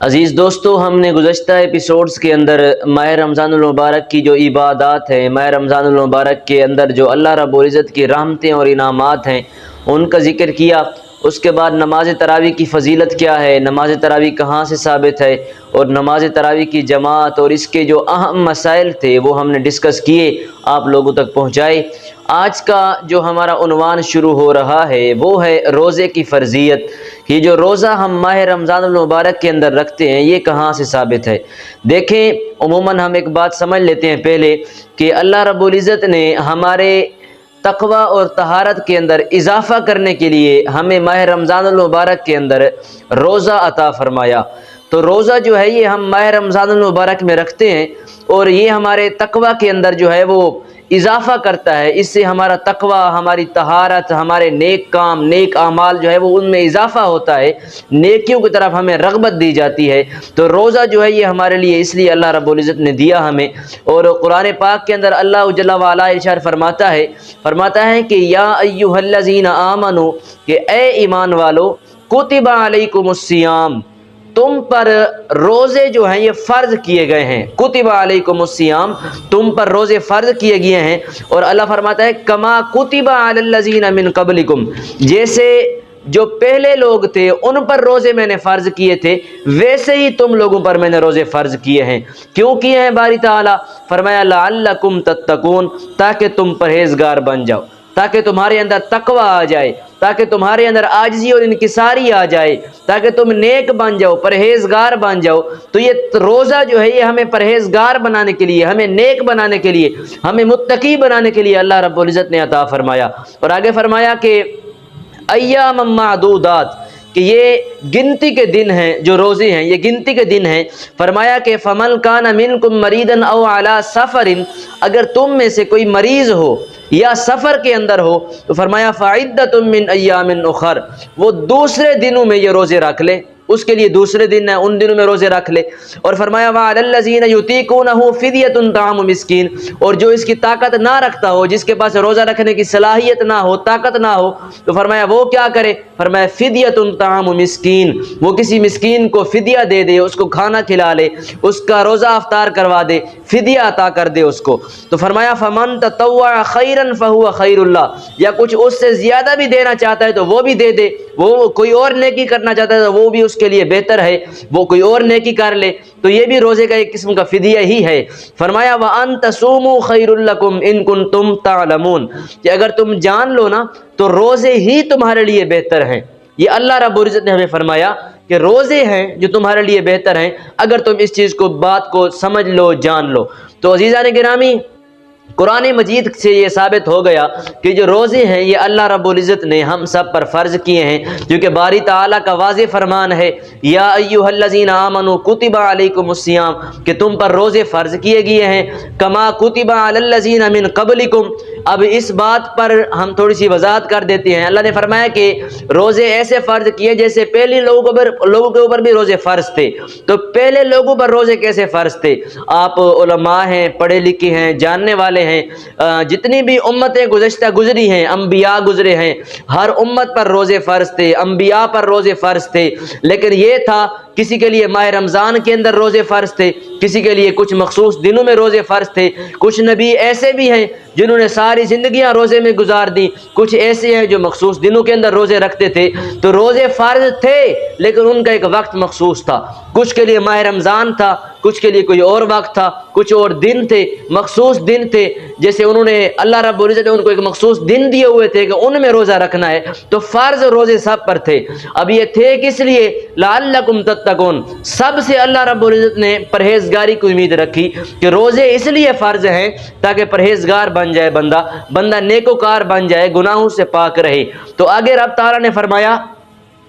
عزیز دوستو، ہم نے گزشتہ ایپیسوڈز کے اندر ماہ رمضان المبارک کی جو عبادات ہیں، ماہ رمضان المبارک کے اندر جو اللہ رب العزت کی رحمتیں اور انعامات ہیں ان کا ذکر کیا۔ اس کے بعد نماز تراویح کی فضیلت کیا ہے، نماز تراویح کہاں سے ثابت ہے، اور نماز تراویح کی جماعت اور اس کے جو اہم مسائل تھے وہ ہم نے ڈسکس کیے، آپ لوگوں تک پہنچائے۔ آج کا جو ہمارا عنوان شروع ہو رہا ہے وہ ہے روزے کی فرضیت۔ یہ جو روزہ ہم ماہ رمضان المبارک کے اندر رکھتے ہیں یہ کہاں سے ثابت ہے؟ دیکھیں، عموماً ہم ایک بات سمجھ لیتے ہیں پہلے کہ اللہ رب العزت نے ہمارے تقوی اور طہارت کے اندر اضافہ کرنے کے لیے ہمیں ماہ رمضان المبارک کے اندر روزہ عطا فرمایا۔ تو روزہ جو ہے یہ ہم ماہ رمضان المبارک میں رکھتے ہیں اور یہ ہمارے تقوی کے اندر جو ہے وہ اضافہ کرتا ہے۔ اس سے ہمارا تقوی، ہماری طہارت، ہمارے نیک کام، نیک اعمال جو ہے وہ ان میں اضافہ ہوتا ہے، نیکیوں کی طرف ہمیں رغبت دی جاتی ہے۔ تو روزہ جو ہے یہ ہمارے لیے اس لیے اللہ رب العزت نے دیا ہمیں۔ اور قرآن پاک کے اندر اللہ جل وعلا ارشاد فرماتا ہے کہ یا ایھا الذین آمنو، کہ اے ایمان والو، کتب علیکم الصیام، تم پر روزے جو ہیں یہ فرض کیے گئے ہیں۔ کتب علیکم الصیام، تم پر روزے فرض کیے گئے ہیں۔ اور اللہ فرماتا ہے کما کتب علی الذین من قبلکم، جیسے جو پہلے لوگ تھے ان پر روزے میں نے فرض کیے تھے ویسے ہی تم لوگوں پر میں نے روزے فرض کیے ہیں۔ کیوں کیے ہیں؟ باری تعالیٰ فرمایا لعلکم تتقون، تاکہ تم پرہیزگار بن جاؤ، تاکہ تمہارے اندر تقوی آ جائے، تاکہ تمہارے اندر عاجزی اور انکساری آ جائے، تاکہ تم نیک بن جاؤ، پرہیزگار بن جاؤ۔ تو یہ روزہ جو ہے یہ ہمیں پرہیزگار بنانے کے لیے، ہمیں نیک بنانے کے لیے، ہمیں متقی بنانے کے لیے اللہ رب العزت نے عطا فرمایا۔ اور آگے فرمایا کہ ایام معدودات، کہ یہ گنتی کے دن ہیں، جو روزے ہیں یہ گنتی کے دن ہیں۔ فرمایا کہ فمن کان منکم مریضا او علی سفر، اگر تم میں سے کوئی مریض ہو یا سفر کے اندر ہو تو فرمایا فعدۃ من ایام اخر، وہ دوسرے دنوں میں یہ روزے رکھ لے، اس کے لیے دوسرے دن ہیں، ان دنوں میں روزے رکھ لے۔ اور فرمایا وعلی الذین یطیقونہ فدیۃ طعام مسکین، اور جو اس کی طاقت نہ رکھتا ہو، جس کے پاس روزہ رکھنے کی صلاحیت نہ ہو، طاقت نہ ہو، تو فرمایا وہ کیا کرے؟ فرمایا فدیۃ طعام مسکین، وہ کسی مسکین کو فدیہ دے دے، اس کو کھانا کھلا لے، اس کا روزہ افطار کروا دے، فدیہ عطا کر دے اس کو۔ تو فرمایا فمن تطوع خیرا فہو خیر اللہ، یا کچھ اس سے زیادہ بھی دینا چاہتا ہے تو وہ بھی دے دے، وہ کوئی اور نیکی کرنا چاہتا ہے تو وہ بھی اس کے لیے بہتر ہے، وہ کوئی اور نیکی کر لے، تو یہ بھی روزے کا ایک قسم کا فدیہ ہی ہے۔ فرمایا وَأَن تَصُومُوا خَيْرٌ لَكُمْ إِن كُنتُمْ تَعْلَمُونَ، کہ اگر تم جان لو نا تو روزے ہی تمہارے لیے بہتر ہیں۔ یہ اللہ رب العزت نے ہمیں فرمایا کہ روزے ہیں جو تمہارے لیے بہتر ہیں، اگر تم اس چیز کو، بات کو سمجھ لو، جان لو۔ تو عزیزان گرامی، قرآن مجید سے یہ ثابت ہو گیا کہ جو روزے ہیں یہ اللہ رب العزت نے ہم سب پر فرض کیے ہیں، کیونکہ باری تعالیٰ کا واضح فرمان ہے یا ایھا الذین آمنوا کتب علیکم الصیام، کہ تم پر روزے فرض کیے گئے ہیں کما کتب علی الذین من قبلکم۔ اب اس بات پر ہم تھوڑی سی وضاحت کر دیتے ہیں۔ اللہ نے فرمایا کہ روزے ایسے فرض کیے جیسے پہلے لوگوں کے اوپر بھی روزے فرض تھے۔ تو پہلے لوگوں پر روزے کیسے فرض تھے؟ آپ علماء ہیں، پڑھے لکھے ہیں، جاننے والے ہیں، جتنی بھی امتیں گزشتہ گزری ہیں، انبیاء گزرے ہیں، ہر امت پر روزے فرض تھے، انبیاء پر روزے فرض تھے۔ لیکن یہ تھا کسی کے لیے ماہ رمضان کے اندر روزے فرض تھے، کسی کے لیے کچھ مخصوص دنوں میں روزے فرض تھے۔ کچھ نبی ایسے بھی ہیں جنہوں نے ساری زندگیاں روزے میں گزار دی، کچھ ایسے ہیں جو مخصوص دنوں کے اندر روزے رکھتے تھے۔ تو روزے فرض تھے لیکن ان کا ایک وقت مخصوص تھا، کچھ کے لیے ماہ رمضان تھا، کچھ کے لیے کوئی اور وقت تھا، کچھ اور دن تھے، مخصوص دن تھے۔ جیسے انہوں نے، اللہ رب العزت نے ان کو ایک مخصوص دن دیے ہوئے تھے کہ ان میں روزہ رکھنا ہے، تو فرض روزے سب پر تھے۔ اب یہ تھے کس لیے؟ لعلکم تتقون، سب سے اللہ رب العزت نے پرہیزگاری کی امید رکھی کہ روزے اس لیے فرض ہیں تاکہ پرہیزگار بن جائے بندہ نیکوکار بن جائے، گناہوں سے پاک رہے۔ تو آگے رب تعالیٰ نے فرمایا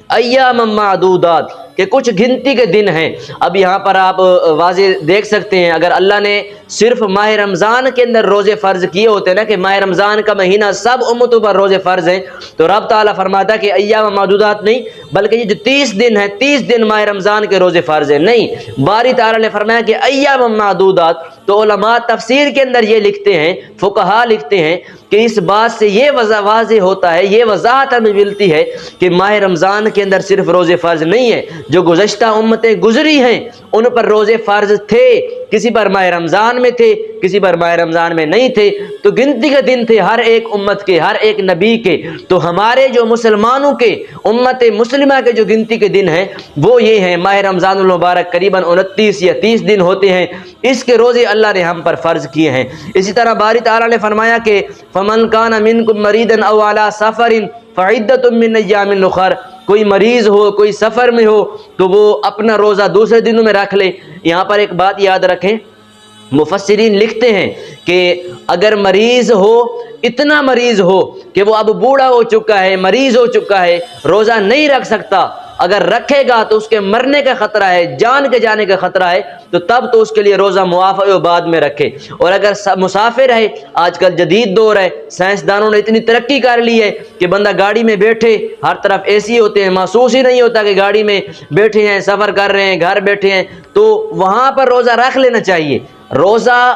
ایام معدودات، کہ کچھ گنتی کے دن ہیں۔ اب یہاں پر آپ واضح دیکھ سکتے ہیں، اگر اللہ نے صرف ماہ رمضان کے اندر روزے فرض کیے ہوتے نا، کہ ماہ رمضان کا مہینہ سب امتوں پر روزے فرض ہیں، تو رب تعالیٰ فرماتا کہ ایام معدودات نہیں، بلکہ یہ جو 30 دن ہیں، 30 دن ماہ رمضان کے روزے فرض ہیں، نہیں، باری تعالیٰ نے فرمایا کہ ایام معدودات، تو علماء تفسیر کے اندر یہ لکھتے ہیں، فقہا لکھتے ہیں کہ اس بات سے یہ واضح ہوتا ہے، یہ وضاحت ہمیں ملتی ہے کہ ماہ رمضان کے اندر صرف روزے فرض نہیں ہے، جو گزشتہ امتیں گزری ہیں ان پر روزے فرض تھے، کسی پر ماہ رمضان میں تھے، کسی پر ماہ رمضان میں نہیں تھے، تو گنتی کے دن تھے ہر ایک امت کے، ہر ایک نبی کے۔ تو ہمارے جو مسلمانوں کے، امت مسلمہ کے جو گنتی کے دن ہیں وہ یہ ہیں، ماہ رمضان المبارک قریباً 29 یا 30 دن ہوتے ہیں، اس کے روزے اللہ نے ہم پر فرض کیے ہیں۔ اسی طرح باری تعالیٰ نے فرمایا کہ فَمَنْ كَانَ مِنْكُمْ مَرِيضًا أَوْ عَلَىٰ سَفَرٍ فَعِدَّةٌ مِّنْ أَيَّامٍ أُخَرَ، کوئی مریض ہو، کوئی سفر میں ہو تو وہ اپنا روزہ دوسرے دنوں میں رکھ لے۔ یہاں پر ایک بات یاد رکھیں، مفسرین لکھتے ہیں کہ اگر مریض ہو، اتنا مریض ہو کہ وہ اب بوڑھا ہو چکا ہے، مریض ہو چکا ہے، روزہ نہیں رکھ سکتا، اگر رکھے گا تو اس کے مرنے کا خطرہ ہے، جان کے جانے کا خطرہ ہے، تو تب تو اس کے لیے روزہ معاف ہے، وہ بعد میں رکھے۔ اور اگر مسافر ہے، آج کل جدید دور ہے، سائنسدانوں نے اتنی ترقی کر لی ہے کہ بندہ گاڑی میں بیٹھے، ہر طرف اے سی ہوتے ہیں، محسوس ہی نہیں ہوتا کہ گاڑی میں بیٹھے ہیں، سفر کر رہے ہیں، گھر بیٹھے ہیں، تو وہاں پر روزہ رکھ لینا چاہیے۔ روزہ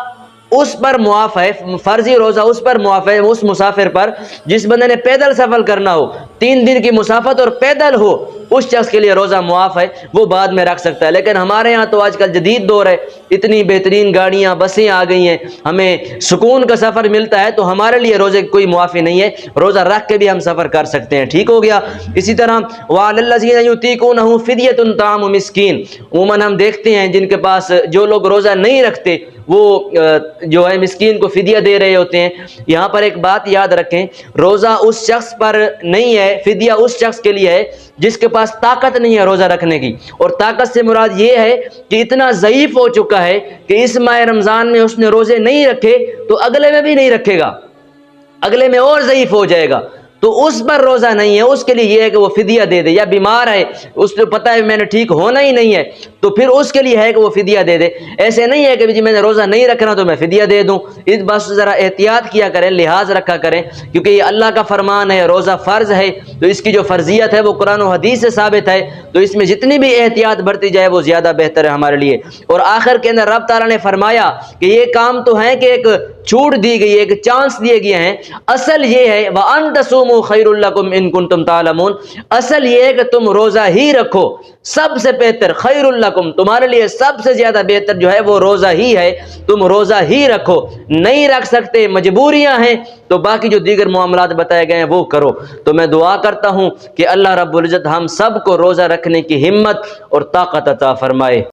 اس پر معاف ہے، فرضی روزہ اس پر معاف ہے، اس مسافر پر جس بندے نے پیدل سفر کرنا ہو، 3 دن کی مسافت اور پیدل ہو، اس شخص کے لیے روزہ معاف ہے، وہ بعد میں رکھ سکتا ہے۔ لیکن ہمارے ہاں تو آج کل جدید دور ہے، اتنی بہترین گاڑیاں، بسیں آ گئی ہیں، ہمیں سکون کا سفر ملتا ہے، تو ہمارے لیے روزے کی کوئی معافی نہیں ہے، روزہ رکھ کے بھی ہم سفر کر سکتے ہیں۔ ٹھیک ہو گیا۔ اسی طرح وَعَلَى الَّذِينَ يُطِيقُونَهُ فِدْيَةٌ طَعَامُ مِسْكِينٍ، عموماً ہم دیکھتے ہیں جن کے پاس، جو لوگ روزہ نہیں رکھتے وہ جو ہے مسکین کو فدیہ دے رہے ہوتے ہیں۔ یہاں پر ایک بات یاد رکھیں، روزہ اس شخص پر نہیں ہے، فدیہ اس شخص کے لیے ہے جس کے پاس طاقت نہیں ہے روزہ رکھنے کی، اور طاقت سے مراد یہ ہے کہ اتنا ضعیف ہو چکا ہے کہ اس ماہ رمضان میں اس نے روزے نہیں رکھے تو اگلے میں بھی نہیں رکھے گا، اگلے میں اور ضعیف ہو جائے گا، تو اس پر روزہ نہیں ہے، اس کے لیے یہ ہے کہ وہ فدیہ دے دے، یا بیمار ہے، اس کو پتہ ہے میں نے ٹھیک ہونا ہی نہیں ہے، تو پھر اس کے لیے ہے کہ وہ فدیہ دے دے۔ ایسے نہیں ہے کہ جی میں نے روزہ نہیں رکھنا تو میں فدیہ دے دوں۔ اس بات سے ذرا احتیاط کیا کریں، لحاظ رکھا کریں، کیونکہ یہ اللہ کا فرمان ہے، روزہ فرض ہے، تو اس کی جو فرضیت ہے وہ قرآن و حدیث سے ثابت ہے، تو اس میں جتنی بھی احتیاط برتی جائے وہ زیادہ بہتر ہے ہمارے لیے۔ اور آخر کے اندر رب تعالیٰ نے فرمایا کہ یہ کام تو ہے کہ ایک چھوٹ دی گئی ہے، ایک چانس دیے گئے ہیں، اصل یہ ہے وَأَن تَصُومُوا خَيْرٌ لَكُمْ إِن كُنتُمْ تَعْلَمُونَ، اصل یہ ہے کہ تم روزہ ہی رکھو، سب سے بہتر خیر لکم، تمہارے لیے سب سے زیادہ بہتر جو ہے وہ روزہ ہی ہے، تم روزہ ہی رکھو، نہیں رکھ سکتے مجبوریاں ہیں تو باقی جو دیگر معاملات بتائے گئے ہیں وہ کرو۔ تو میں دعا کرتا ہوں کہ اللہ رب العزت ہم سب کو روزہ رکھنے کی ہمت اور طاقت عطا فرمائے۔